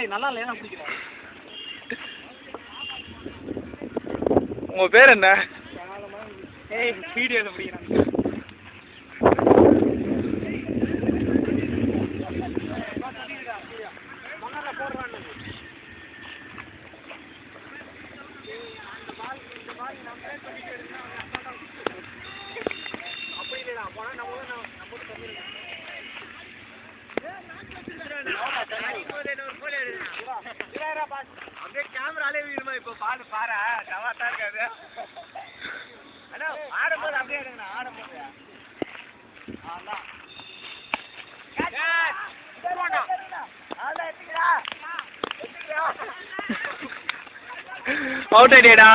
நல்லா இல்ல ஏன் பிடிக்கிறேன் உங்க பேர் என்ன ஏய் வீடியோல பிடிக்கிறேன் அப்படியே கேமராலே வீடுமா இப்போ பாரு பாரு டவாட்டா இருக்காது அண்ணா ஆடும்போது அப்படியே எடுங்கண்ணா ஆடும்போது அவுட் ஐடியாடா